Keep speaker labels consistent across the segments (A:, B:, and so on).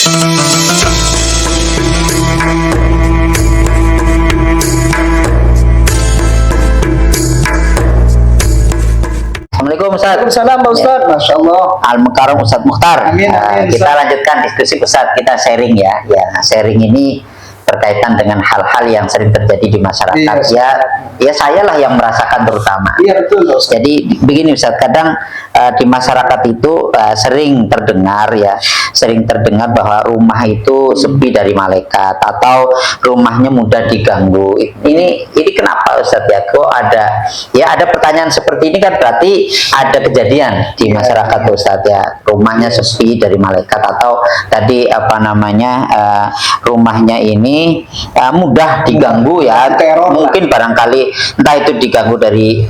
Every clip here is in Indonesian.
A: Assalamualaikum Ustaz.
B: Waalaikumsalam Pak Ustaz. Masya Allah.
A: Al-Mukarram Ustaz Mukhtar.
B: Amin, amin,
A: Kita
B: Ustaz.
A: lanjutkan diskusi Ustaz, kita sharing ya. Sharing ini berkaitan dengan hal-hal yang sering terjadi di masyarakat. Ya saya lah yang merasakan terutama.
B: Iya betul Ustaz.
A: Jadi begini Ustaz, kadang di masyarakat itu sering terdengar bahwa rumah itu sepi dari malaikat atau rumahnya mudah diganggu. Ini kenapa Ustaz ya? Kok ada pertanyaan seperti ini, kan berarti ada kejadian di masyarakat Ustaz ya, rumahnya sepi dari malaikat, atau tadi rumahnya ini mudah diganggu ya,
B: teror
A: mungkin barangkali entah itu diganggu dari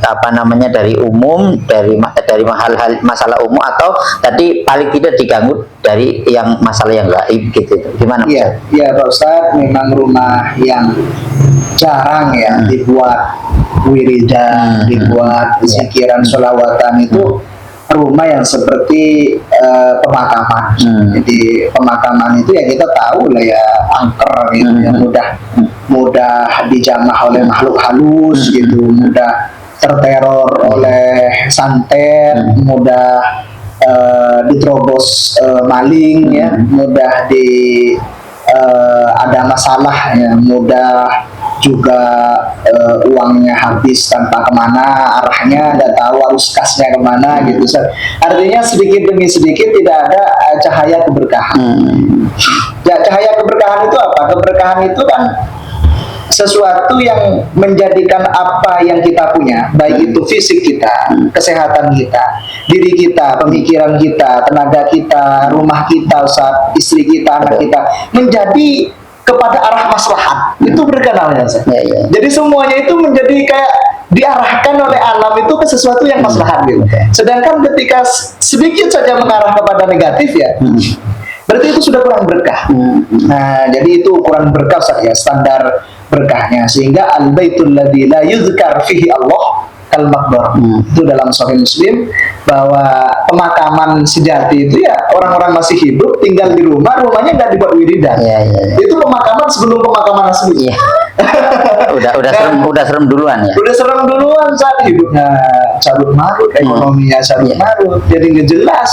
A: dari umum, dari hal-hal masalah umum, atau tadi paling tidak diganggu dari yang masalah yang gaib gitu. Gimana Ustaz?
B: Iya Pak Ustaz, memang rumah yang jarang ya dibuat wiridan, dibuat zikiran, sholawatan, itu rumah yang seperti pemakaman. Jadi pemakaman itu ya kita tahu lah ya, angker gitu, yang mudah dijamah oleh makhluk halus gitu, mudah terteror oleh santet, mudah diterobos maling ya, mudah ada masalah ya, mudah juga uangnya habis tanpa kemana arahnya, nggak tahu arus kasnya kemana gitu. Artinya sedikit demi sedikit tidak ada cahaya keberkahan. Ya, cahaya keberkahan itu apa? Keberkahan itu kan sesuatu yang menjadikan apa yang kita punya, baik itu fisik kita, kesehatan kita, diri kita, pemikiran kita, tenaga kita, rumah kita, istri kita, anak kita, menjadi kepada arah maslahat. Itu berkah namanya. Jadi semuanya itu menjadi kayak diarahkan oleh alam itu ke sesuatu yang maslahat gitu. Sedangkan ketika sedikit saja mengarah kepada negatif ya, berarti itu sudah kurang berkah. Nah, jadi itu kurang berkah ya, standar berkahnya. Sehingga al-baitul ladzi la yuzkar fihi Allah kal maqbar. Itu dalam Sahih Muslim, bahwa pemakaman sejati itu ya orang-orang masih hidup tinggal di rumahnya nggak dibuat wiridan. Itu pemakaman sebelum pemakaman asli.
A: udah serem duluan ya.
B: Udah serem duluan saat hidupnya carut marut, ekonominya carut marut, jadi ngejelas.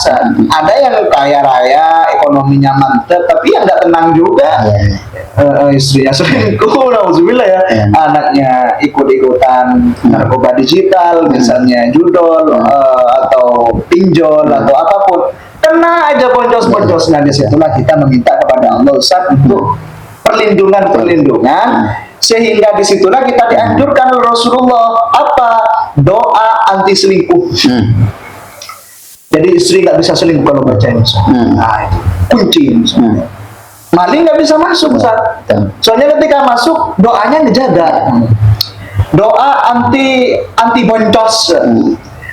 B: Ada yang kaya raya, ekonominya mantep, tapi yang nggak tenang juga. Istrinya selingkuh, nauzubillah ya. Anaknya ikut-ikutan narkoba digital, misalnya judol atau pinjol atau apapun, kena aja boncos-boncos. Nah, disitulah kita meminta kepada Allah Ustaz untuk perlindungan, sehingga disitulah kita dianjurkan oleh Rasulullah apa? Doa anti selingkuh. Jadi istri nggak bisa selingkuh kalau baca ini. Nah, itu kunci misalnya. Maling nggak bisa masuk Ustaz. Soalnya ketika masuk doanya ngejaga. Doa anti boncos.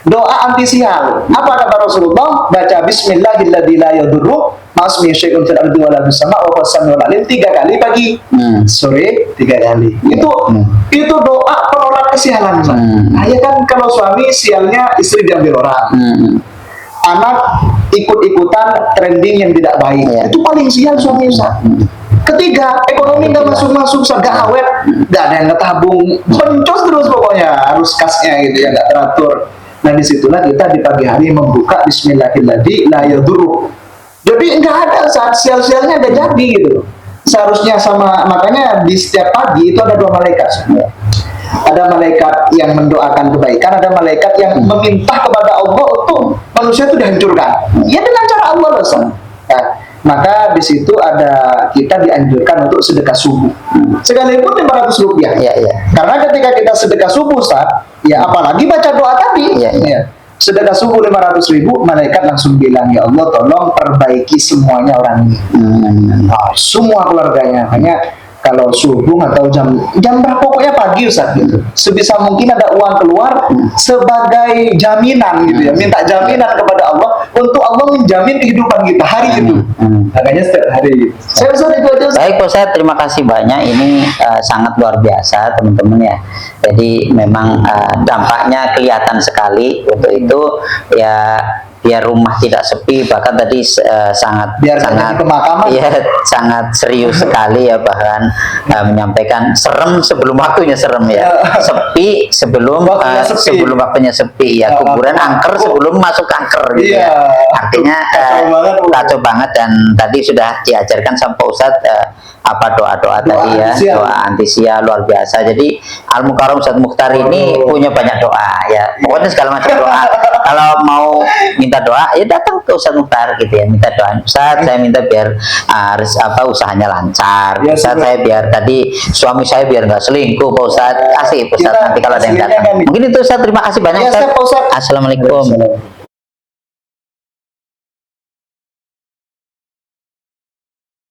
B: Doa anti sial. Apa kata Rasulullah? Baca bismillahirrahmanirrahim la yadurru ma'asmi syai'un fil ardi wala fis sama' wa huwas samiul alim 3 kali pagi, sore 3 kali. Itu doa penolak kesialan. Nah, ya kan kalau suami sialnya istri diambil orang. Anak ikut-ikutan trending yang tidak baik. Itu paling sial suami Ustaz. Ketiga, ekonomi nggak masuk-masuk, nggak awet, nggak ada yang ngetabung, boncos terus pokoknya, arus kasnya gitu ya, nggak teratur. Nah, disitulah kita di pagi hari membuka bismillahirrahmanirrahim la yadurru. Jadi nggak ada saat sial-sialnya ada jadi gitu. Seharusnya makanya di setiap pagi itu ada 2 malaikat. Ada malaikat yang mendoakan kebaikan, ada malaikat yang meminta kepada Allah untuk manusia itu dihancurkan. Ya dengan cara Allah Ustaz. Nah, maka di situ kita dianjurkan untuk sedekah subuh. Sekalipun 500 rupiah. Karena ketika kita sedekah subuh Ustaz, ya apalagi baca doa tadi. Sedekah subuh 500.000, malaikat langsung bilang, ya Allah tolong perbaiki semuanya orang ini. Semua keluarganya. Hanya kalau subuh atau jam berapa, pokoknya pagi Ustaz gitu. Sebisa mungkin ada uang keluar sebagai jaminan gitu ya. Minta jaminan kepada Allah untuk Allah menjamin kehidupan kita hari itu. Makanya setiap hari. Saya Ustaz itu aja.
A: Baik Ustaz, terima kasih banyak. Ini sangat luar biasa teman-teman ya. Jadi memang dampaknya kelihatan sekali. Untuk itu ya biar rumah tidak sepi, bahkan tadi sangat
B: Biar
A: sangat
B: jadi pemakaman.
A: ya sangat serius sekali ya, bahkan menyampaikan serem sebelum waktunya serem ya, sepi sebelum
B: Waktunya sepi.
A: sebelum waktunya sepi ya, kuburan angker sebelum masuk angker gitu
B: Iya.
A: ya. Artinya
B: Kacau banget, Bu.
A: kacau banget. Dan tadi sudah diajarkan sama Pak Ustadz apa doa-doa tadi ya,
B: anti sial.
A: doa anti sial luar biasa. Jadi Al Mukarram Ustadz Mukhtar ini punya banyak doa ya, pokoknya segala macam doa. Kalau mau minta doa ya datang ke Ustadz Mukhtar gitu ya, minta doa, Ustadz saya minta biar usahanya lancar,
B: Ya,
A: Ustadz saya biar tadi suami saya biar nggak selingkuh Pak Ustadz. Asik Pak Ustadz,
B: Kita
A: nanti kalau ada yang
B: aslinya
A: datang
B: kan-
A: mungkin itu Ustadz. Terima kasih banyak
B: Ya,
A: Ustadz.
B: siap, Pak Ustadz.
A: Assalamualaikum.
B: Waalaikumsalam.